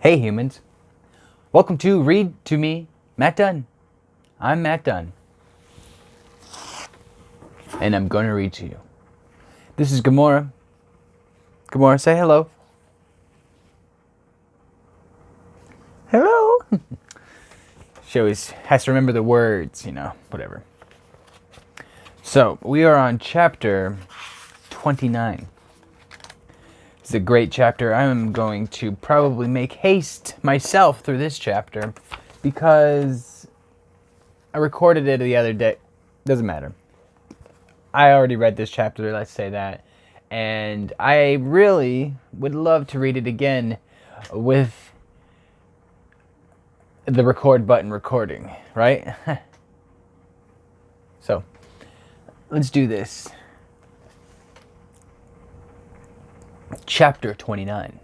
Hey humans, welcome to Read to Me, Matt Dunn. I'm Matt Dunn, and I'm going to read to you. This is Gamora. Gamora, say hello. Hello. She always has to remember the words, whatever. So, we are on chapter 29. It's a great chapter. I'm going to probably make haste myself through this chapter because I recorded it the other day. Doesn't matter. I already read this chapter, let's say that. And I really would love to read it again with the record button recording, right? So, let's do this. Chapter 29.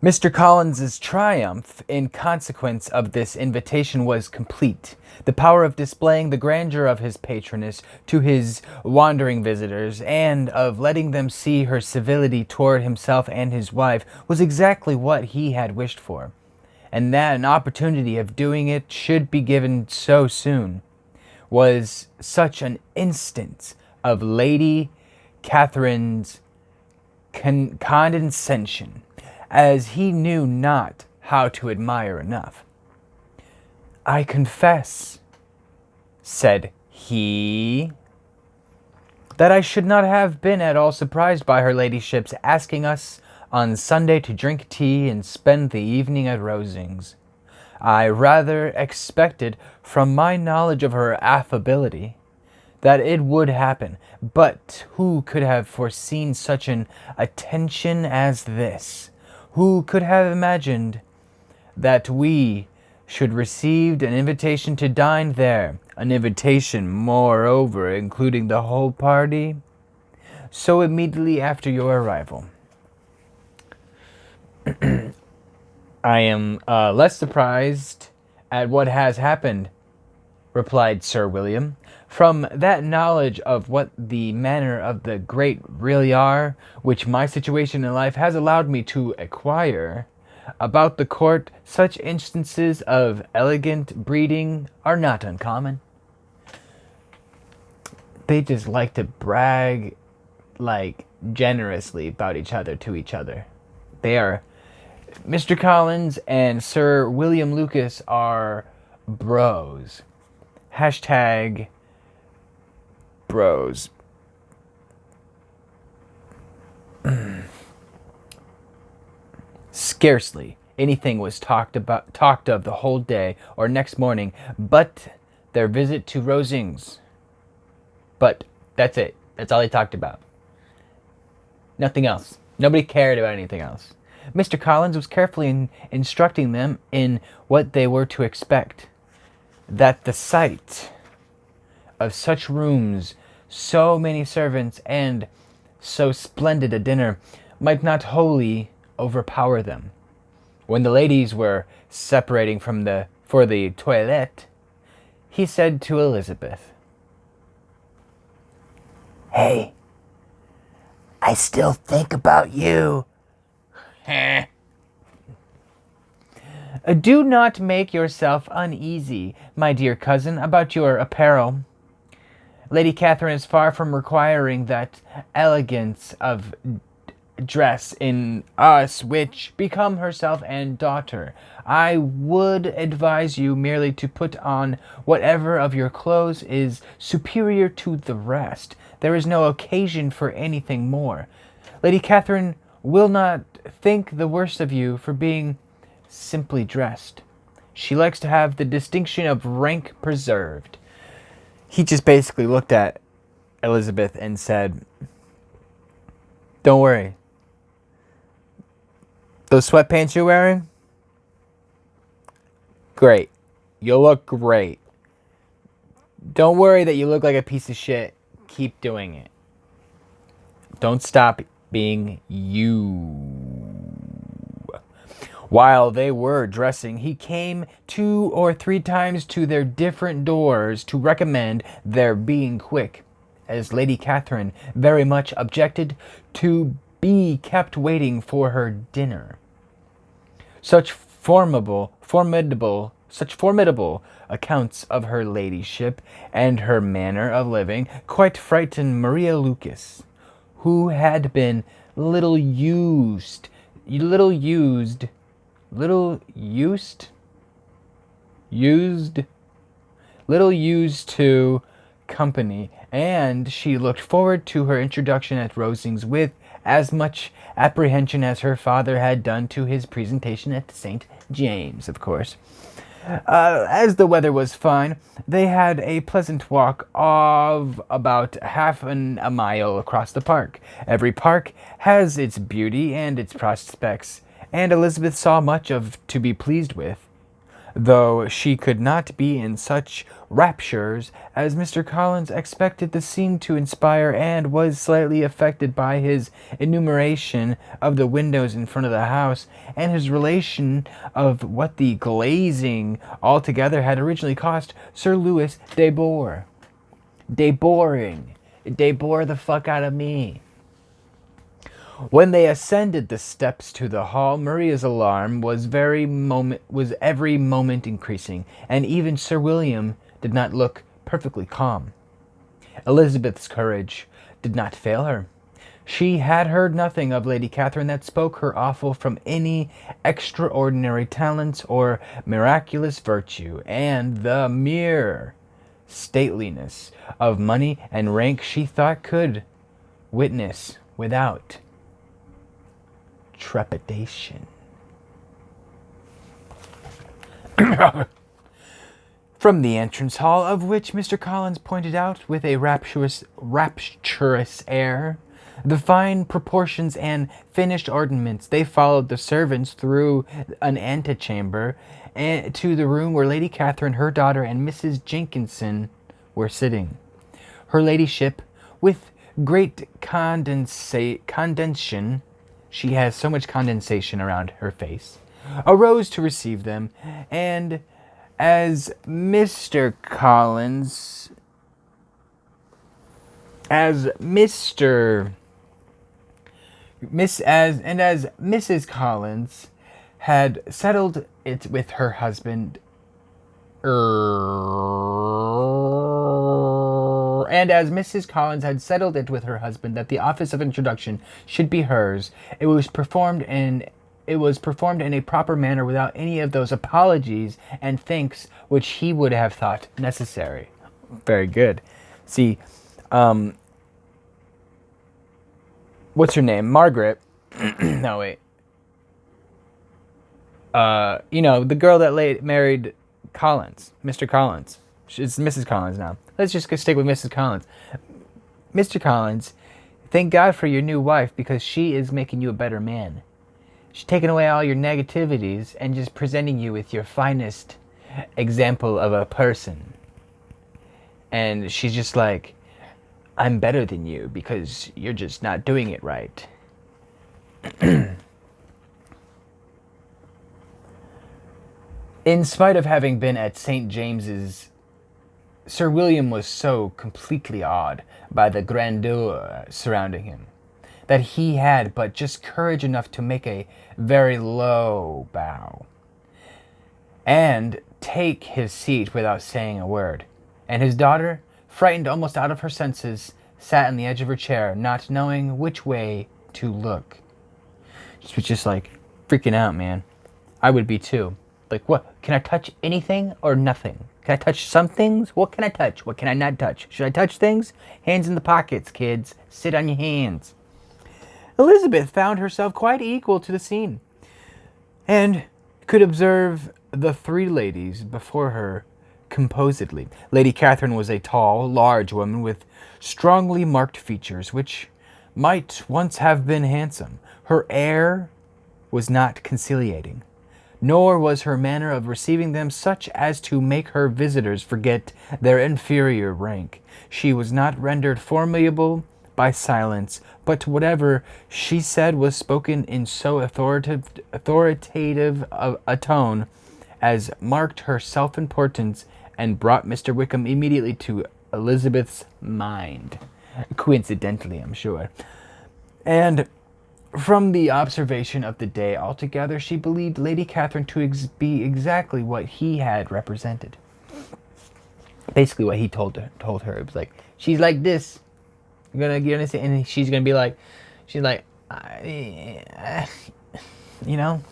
Mr. Collins's triumph in consequence of this invitation was complete. The power of displaying the grandeur of his patroness to his wandering visitors, and of letting them see her civility toward himself and his wife, was exactly what he had wished for, and that an opportunity of doing it should be given so soon, was such an instance of Lady Catherine's condescension, as he knew not how to admire enough. "I confess," said he, "that I should not have been at all surprised by her ladyship's asking us on Sunday to drink tea and spend the evening at Rosings. I rather expected, from my knowledge of her affability, that it would happen, but who could have foreseen such an attention as this? Who could have imagined that we should receive an invitation to dine there, an invitation, moreover, including the whole party, so immediately after your arrival? I am less surprised at what has happened," replied Sir William, "from that knowledge of what the manner of the great really are, which my situation in life has allowed me to acquire. About the court, such instances of elegant breeding are not uncommon." They just like to brag, generously about each other to each other. They are... Mr. Collins and Sir William Lucas are bros. Hashtag bros. Scarcely anything was talked of the whole day or next morning but their visit to Rosings. But that's it. That's all they talked about. Nothing else. Nobody cared about anything else. Mr. Collins was carefully instructing them in what they were to expect. That the sight of such rooms, so many servants, and so splendid a dinner might not wholly overpower them. When the ladies were separating for the toilette, he said to Elizabeth, "Hey, I still think about you." "Do not make yourself uneasy, my dear cousin, about your apparel. Lady Catherine is far from requiring that elegance of dress in us which become herself and daughter. I would advise you merely to put on whatever of your clothes is superior to the rest. There is no occasion for anything more. Lady Catherine will not think the worse of you for being simply dressed. She likes to have the distinction of rank preserved." He just basically looked at Elizabeth and said, "Don't worry. Those sweatpants you're wearing? Great. You'll look great. Don't worry that you look like a piece of shit. Keep doing it. Don't stop being you." While they were dressing, he came 2 or 3 times to their different doors to recommend their being quick, as Lady Catherine very much objected to be kept waiting for her dinner. such formidable accounts of her ladyship and her manner of living quite frightened Maria Lucas, who had been little used to company, and she looked forward to her introduction at Rosings with as much apprehension as her father had done to his presentation at St. James, of course. As the weather was fine, they had a pleasant walk of about half a mile across the park. Every park has its beauty and its prospects, and Elizabeth saw much of to be pleased with, though she could not be in such raptures as Mr. Collins expected the scene to inspire, and was slightly affected by his enumeration of the windows in front of the house, and his relation of what the glazing altogether had originally cost Sir Louis de Bourgh. De bore the fuck out of me. When they ascended the steps to the hall, Maria's alarm was every moment increasing, and even Sir William did not look perfectly calm. Elizabeth's courage did not fail her. She had heard nothing of Lady Catherine that spoke her awful from any extraordinary talents or miraculous virtue, and the mere stateliness of money and rank she thought could witness without trepidation. From the entrance hall, of which Mr. Collins pointed out with a rapturous air the fine proportions and finished ornaments, they followed the servants through an antechamber and to the room where Lady Catherine, her daughter, and Mrs. Jenkinson were sitting. Her ladyship, with great condensation, she has so much condensation around her face, arose to receive them, and as Mrs. Collins had settled it with her husband, that the office of introduction should be hers, it was performed in a proper manner without any of those apologies and thanks which he would have thought necessary. Very good. See, what's her name? Margaret. No, wait. The girl that married Collins, Mr. Collins. It's Mrs. Collins now. Let's just stick with Mrs. Collins. Mr. Collins, thank God for your new wife, because she is making you a better man. She's taking away all your negativities and just presenting you with your finest example of a person. And she's just like, I'm better than you because you're just not doing it right. In spite of having been at St. James's, Sir William was so completely awed by the grandeur surrounding him that he had but just courage enough to make a very low bow and take his seat without saying a word. And his daughter, frightened almost out of her senses, sat on the edge of her chair, not knowing which way to look. She was just like freaking out, man. I would be too. Like, what? Can I touch anything or nothing? Can I touch some things? What can I touch? What can I not touch? Should I touch things? Hands in the pockets, kids. Sit on your hands. Elizabeth found herself quite equal to the scene, and could observe the three ladies before her composedly. Lady Catherine was a tall, large woman with strongly marked features, which might once have been handsome. Her air was not conciliating, nor was her manner of receiving them such as to make her visitors forget their inferior rank. She was not rendered formidable by silence, but whatever she said was spoken in so authoritative a tone as marked her self-importance and brought Mr. Wickham immediately to Elizabeth's mind. Coincidentally, I'm sure. And From the observation of the day altogether, she believed Lady Catherine to be exactly what he had represented. Basically, what he told her. It was like, she's like this. You're gonna say, and she's gonna be like, she's like, you know.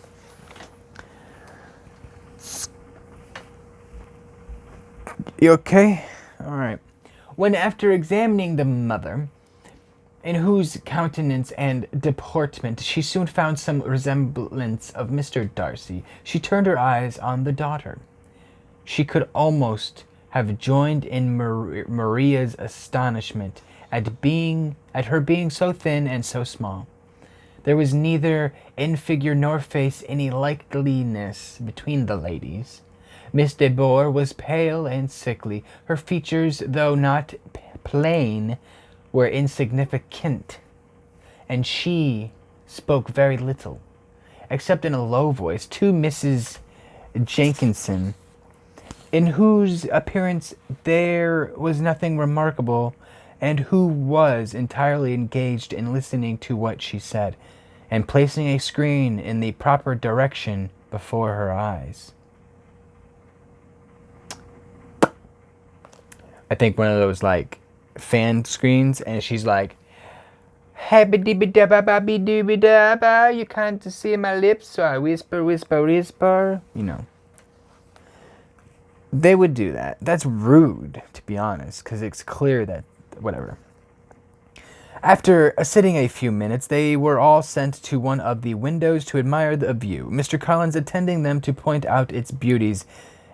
You okay? All right. When after examining the mother, in whose countenance and deportment she soon found some resemblance of Mr. Darcy, she turned her eyes on the daughter. She could almost have joined in Maria's astonishment at her being so thin and so small. There was neither in figure nor face any likeliness between the ladies. Miss de Bourgh was pale and sickly. Her features, though not plain, were insignificant, and she spoke very little, except in a low voice, to Mrs. Jenkinson, in whose appearance there was nothing remarkable, and who was entirely engaged in listening to what she said, and placing a screen in the proper direction before her eyes. I think one of those like fan screens, and she's like, "Habba-dibba-dabba-ba-be-dooby-dabba, you can't see my lips, so I whisper, whisper, whisper." You know. They would do that. That's rude, to be honest, because it's clear that, whatever. After sitting a few minutes, they were all sent to one of the windows to admire the view, Mr. Collins attending them to point out its beauties,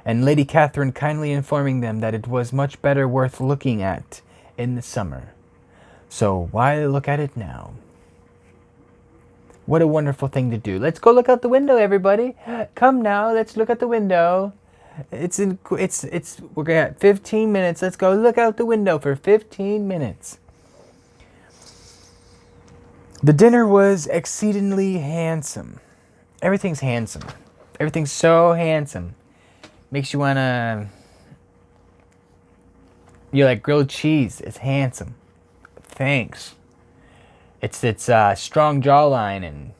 and Lady Catherine kindly informing them that it was much better worth looking at in the summer. So why look at it now? What a wonderful thing to do. Let's go look out the window, everybody. Come now, let's look at the window. We're gonna have 15 minutes. Let's go look out the window for 15 minutes. The dinner was exceedingly handsome. Everything's handsome. Everything's so handsome. Makes you wanna... You're like grilled cheese. It's handsome. Thanks. It's strong jawline and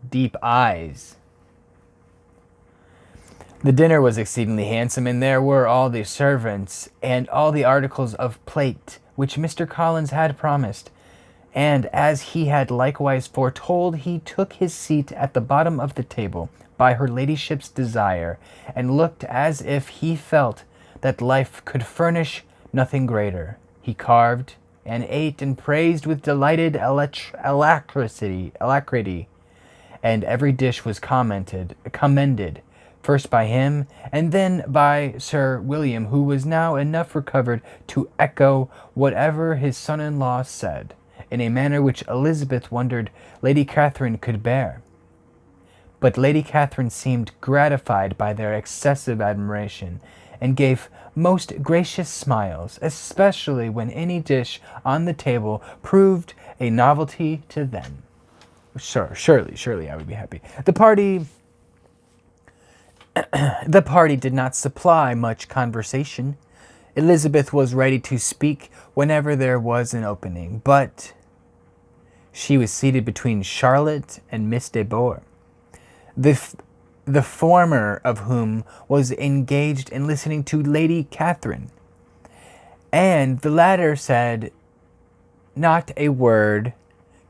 deep eyes. The dinner was exceedingly handsome, and there were all the servants and all the articles of plate which Mr. Collins had promised. And as he had likewise foretold, he took his seat at the bottom of the table by her ladyship's desire, and looked as if he felt that life could furnish nothing greater. He carved and ate and praised with delighted alacrity, and every dish was commended, first by him, and then by Sir William, who was now enough recovered to echo whatever his son-in-law said, in a manner which Elizabeth wondered Lady Catherine could bear. But Lady Catherine seemed gratified by their excessive admiration, and gave most gracious smiles, especially when any dish on the table proved a novelty to them. Surely I would be happy. The party did not supply much conversation. Elizabeth was ready to speak whenever there was an opening, but she was seated between Charlotte and Miss de Bourgh, the former of whom was engaged in listening to Lady Catherine, and the latter said not a word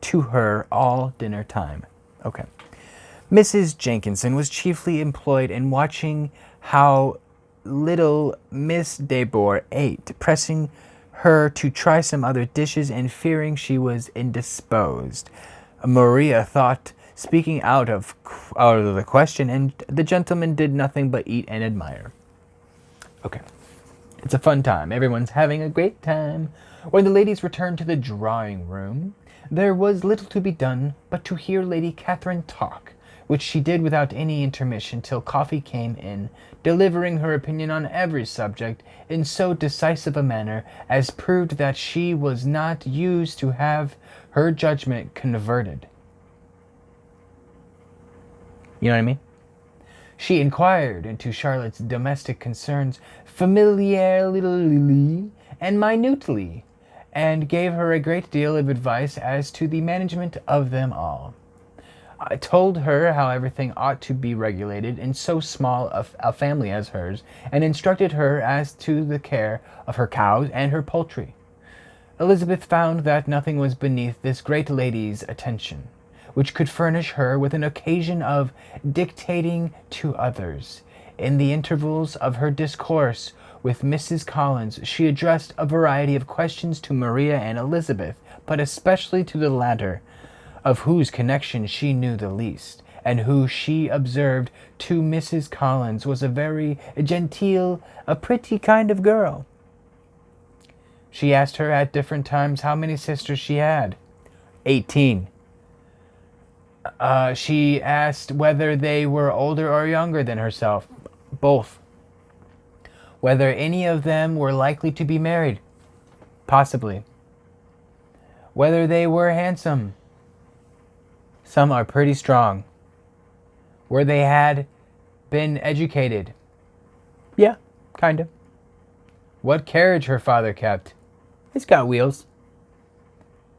to her all dinner time. Okay. Mrs. Jenkinson was chiefly employed in watching how little Miss de Bourgh ate, pressing her to try some other dishes and fearing she was indisposed. Maria thought speaking out of the question, and the gentleman did nothing but eat and admire. Okay. It's a fun time. Everyone's having a great time. When the ladies returned to the drawing room, there was little to be done but to hear Lady Catherine talk, which she did without any intermission till coffee came in, delivering her opinion on every subject in so decisive a manner as proved that she was not used to have her judgment converted. You know what I mean? She inquired into Charlotte's domestic concerns familiarly and minutely, and gave her a great deal of advice as to the management of them all. I told her how everything ought to be regulated in so small a family as hers, and instructed her as to the care of her cows and her poultry. Elizabeth found that nothing was beneath this great lady's attention, which could furnish her with an occasion of dictating to others. In the intervals of her discourse with Mrs. Collins, she addressed a variety of questions to Maria and Elizabeth, but especially to the latter, of whose connection she knew the least, and who she observed to Mrs. Collins was a very genteel, a pretty kind of girl. She asked her at different times how many sisters she had. 18. She asked whether they were older or younger than herself. Both. Whether any of them were likely to be married. Possibly. Whether they were handsome. Some are pretty strong. Where they had been educated. Yeah, kind of. What carriage her father kept. It's got wheels.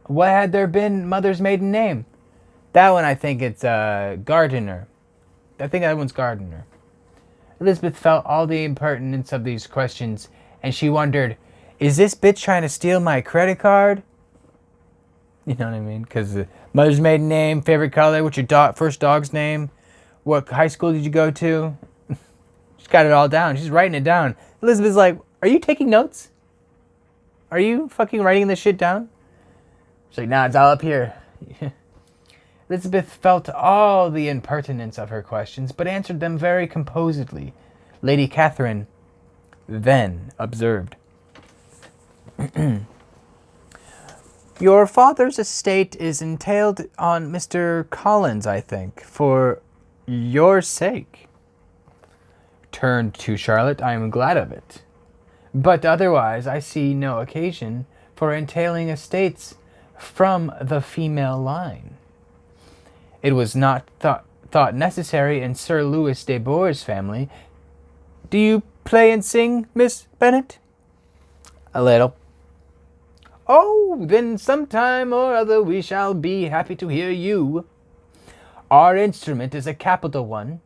What had there been mother's maiden name? That one I think it's Gardiner. I think that one's Gardiner. Elizabeth felt all the impertinence of these questions, and she wondered, is this bitch trying to steal my credit card? You know what I mean? Because mother's maiden name, favorite color, what's your first dog's name? What high school did you go to? She's got it all down. She's writing it down. Elizabeth's like, are you taking notes? Are you fucking writing this shit down? She's like, nah, it's all up here. Elizabeth felt all the impertinence of her questions, but answered them very composedly. Lady Catherine then observed, your father's estate is entailed on Mr. Collins, I think, for your sake. Turned to Charlotte, I am glad of it. But otherwise I see no occasion for entailing estates from the female line. It was not thought necessary in Sir Louis de Bour's family. Do you play and sing, Miss Bennet? A little. Oh, then sometime or other we shall be happy to hear you. Our instrument is a capital one,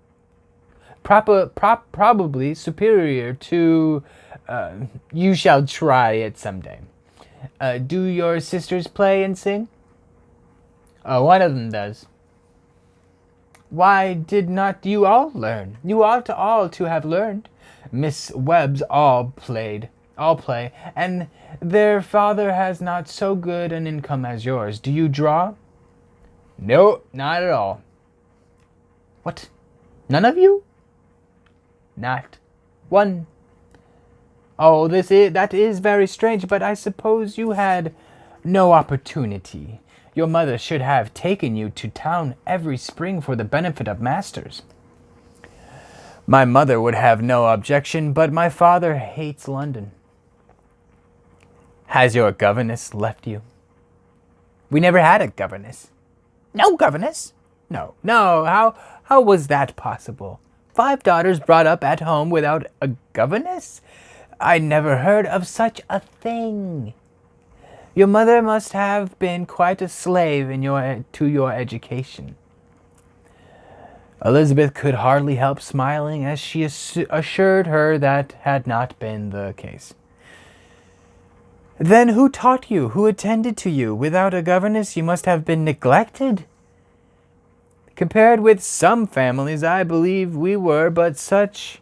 probably superior to... you shall try it someday. Do your sisters play and sing? One of them does. Why did not you all learn? You ought all to have learned. Miss Webb's all play, and their father has not so good an income as yours. Do you draw? No, not at all. What? None of you? Not one. Oh, that is very strange, but I suppose you had no opportunity. Your mother should have taken you to town every spring for the benefit of masters. My mother would have no objection, but my father hates London. Has your governess left you? We never had a governess. No governess? No. How was that possible? 5 daughters brought up at home without a governess? I never heard of such a thing. Your mother must have been quite a slave to your education. Elizabeth could hardly help smiling as she assured her that had not been the case. Then who taught you? Who attended to you? Without a governess, you must have been neglected. Compared with some families, I believe we were, but such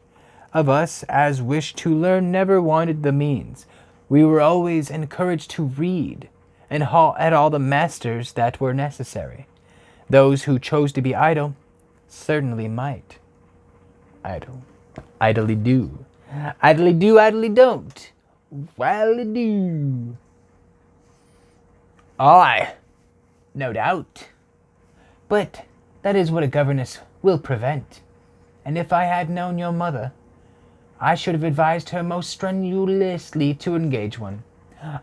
of us as wished to learn never wanted the means. We were always encouraged to read, and at all the masters that were necessary. Those who chose to be idle certainly might. Idle. Idly do. Idly do, idly don't. Wildly do. Aye, no doubt. But that is what a governess will prevent. And if I had known your mother, I should have advised her most strenuously to engage one.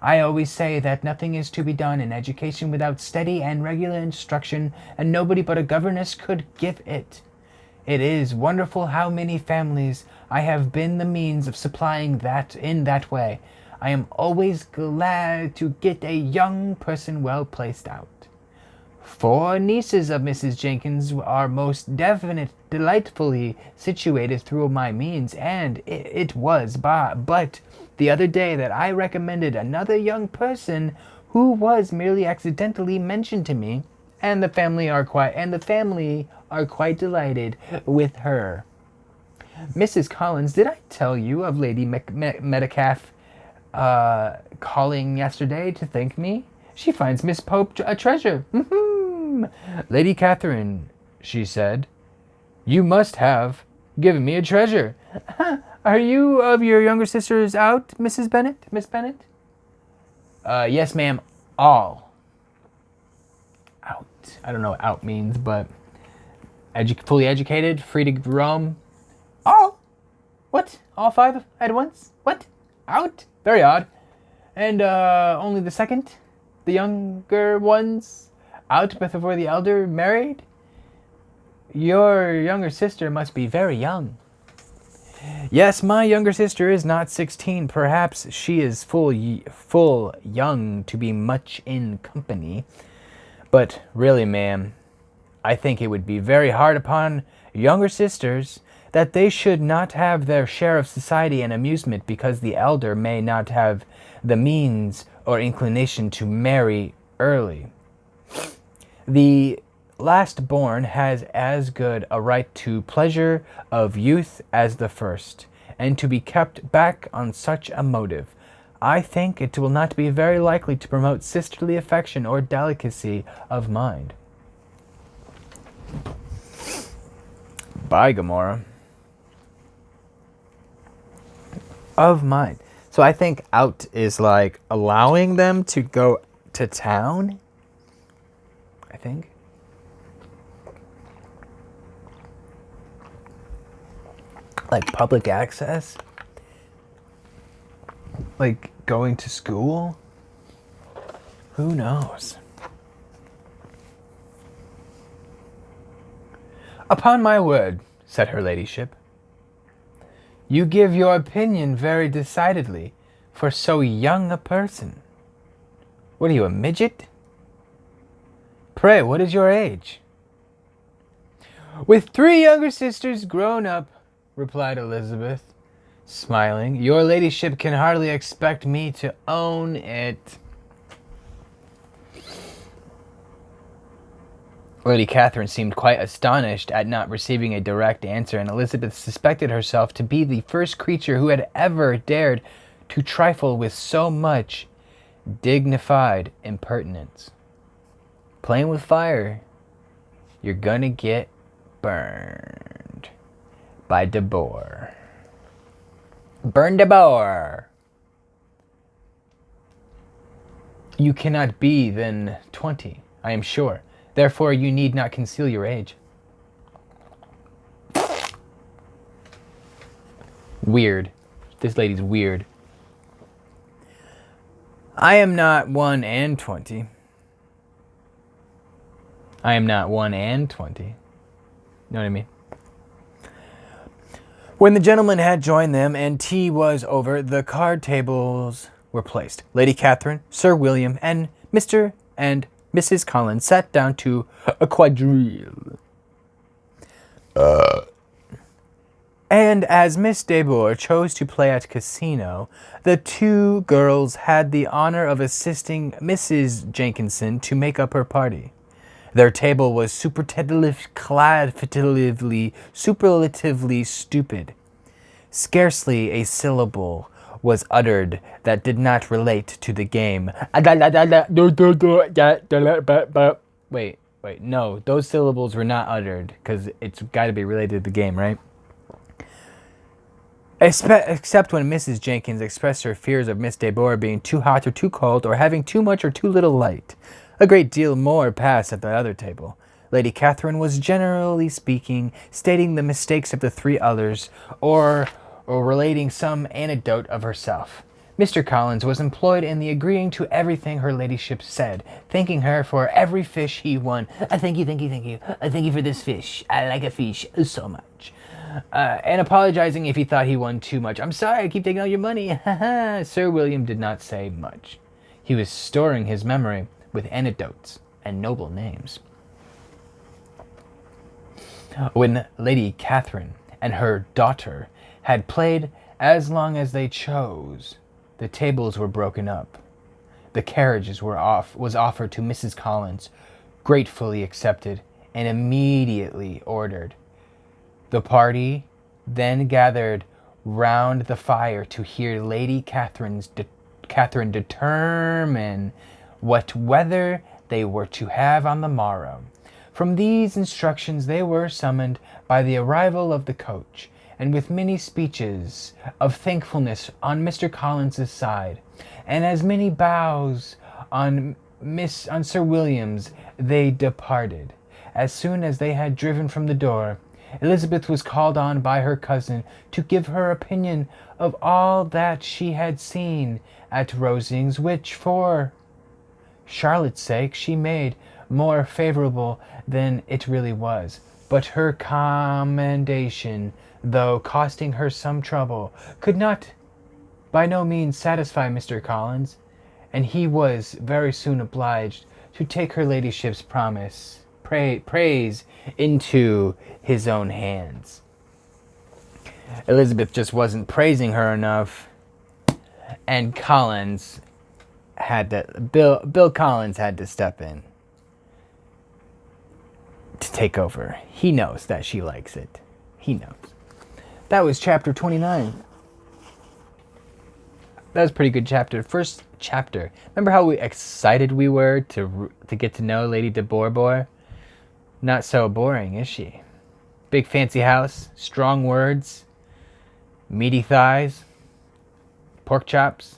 I always say that nothing is to be done in education without steady and regular instruction, and nobody but a governess could give it. It is wonderful how many families I have been the means of supplying in that way. I am always glad to get a young person well placed out. 4 nieces of Mrs. Jenkins are most delightfully situated through my means, and it was but the other day that I recommended another young person who was merely accidentally mentioned to me, and the family are quite delighted with her. Mrs. Collins, did I tell you of Lady Metcalfe calling yesterday to thank me? She finds Miss Pope a treasure. Lady Catherine, she said, you must have given me a treasure. Are you of your younger sisters out, Miss Bennet? Yes, ma'am, all. Out. I don't know what out means, but fully educated, free to roam. All? What? All 5 at once? What? Out? Very odd. And only the second? The younger ones? Out before the elder married? Your younger sister must be very young. Yes, my younger sister is not 16. Perhaps she is full young to be much in company. But really, ma'am, I think it would be very hard upon younger sisters that they should not have their share of society and amusement because the elder may not have the means or inclination to marry early. The last born has as good a right to pleasure of youth as the first, and to be kept back on such a motive, I think it will not be very likely to promote sisterly affection or delicacy of mind. Bye, Gomorrah. Of mind. So I think out is like allowing them to go to town. I think. Like public access? Like going to school? Who knows? Upon my word, said her ladyship, you give your opinion very decidedly for so young a person. What are you, a midget? Pray, what is your age? With 3 younger sisters grown up, replied Elizabeth, smiling, your ladyship can hardly expect me to own it. Lady Catherine seemed quite astonished at not receiving a direct answer, and Elizabeth suspected herself to be the first creature who had ever dared to trifle with so much dignified impertinence. Playing with fire, you're gonna get burned by de Boer. Burn de Boer. You cannot be then 20, I am sure. Therefore, you need not conceal your age. Weird. This lady's weird. I am not 1 and 20. I am not 1 and 20. You know what I mean? When the gentlemen had joined them and tea was over, the card tables were placed. Lady Catherine, Sir William, and Mr. and Mrs. Collins sat down to a quadrille. And as Miss de Boer chose to play at casino, the 2 girls had the honor of assisting Mrs. Jenkinson to make up her party. Their table was superlatively stupid. Scarcely a syllable was uttered that did not relate to the game. Wait, no, those syllables were not uttered, because it's got to be related to the game, right? Except when Mrs. Jenkins expressed her fears of Miss de Boer being too hot or too cold, or having too much or too little light. A great deal more passed at the other table. Lady Catherine was, generally speaking, stating the mistakes of the 3 others, or relating some anecdote of herself. Mr. Collins was employed in the agreeing to everything her ladyship said, thanking her for every fish he won. Thank you. Thank you for this fish. I like a fish so much. and apologizing if he thought he won too much. I'm sorry, I keep taking all your money. Sir William did not say much. He was storing his memory with anecdotes and noble names. When Lady Catherine and her daughter had played as long as they chose, the tables were broken up. The carriages was offered to Mrs. Collins, gratefully accepted, and immediately ordered. The party then gathered round the fire to hear Lady Catherine determine what weather they were to have on the morrow. From these instructions they were summoned by the arrival of the coach, and with many speeches of thankfulness on Mr. Collins's side, and as many bows on Sir William's, they departed. As soon as they had driven from the door, Elizabeth was called on by her cousin to give her opinion of all that she had seen at Rosings, which, for Charlotte's sake, she made more favourable than it really was. But her commendation, though costing her some trouble, could not by no means satisfy Mr. Collins, and he was very soon obliged to take her ladyship's praise into his own hands. Elizabeth just wasn't praising her enough, and Collins had to, Bill Collins had to step in to take over. He knows that she likes it. He knows. That was chapter 29. That was a pretty good chapter. First chapter. Remember how excited we were to get to know Lady de Bourbourg? Not so boring, is she? Big fancy house, strong words, meaty thighs, pork chops,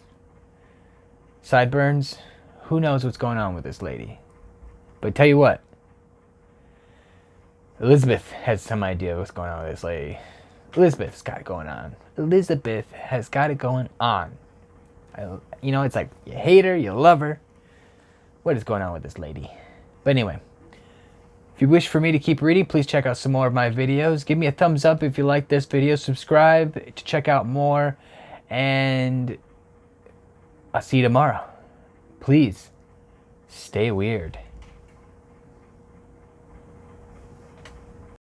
sideburns. Who knows what's going on with this lady? But tell you what, Elizabeth has some idea what's going on with this lady. Elizabeth's got it going on. Elizabeth has got it going on. It's like you hate her, you love her. What is going on with this lady? But anyway, if you wish for me to keep reading, please check out some more of my videos. Give me a thumbs up if you like this video. Subscribe to check out more. And I'll see you tomorrow. Please, stay weird.